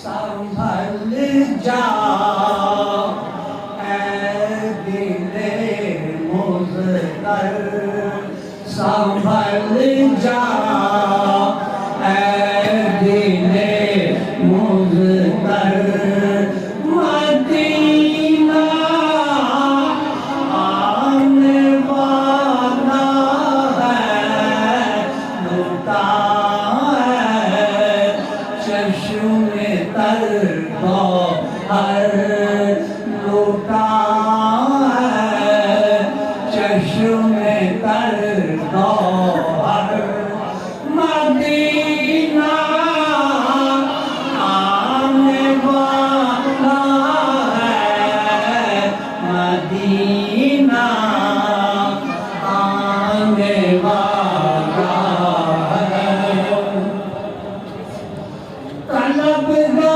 संभल जा ऐ दिले मुज़्तर, संभल जा ऐ दिले मुज़्तर। मदीना आने वाला है, लुटा है चश्मे तर गौहर, लुटा है चश्मे तर गौहर। मदीना आने वाला है, मदीना आने वाला है। तलबगार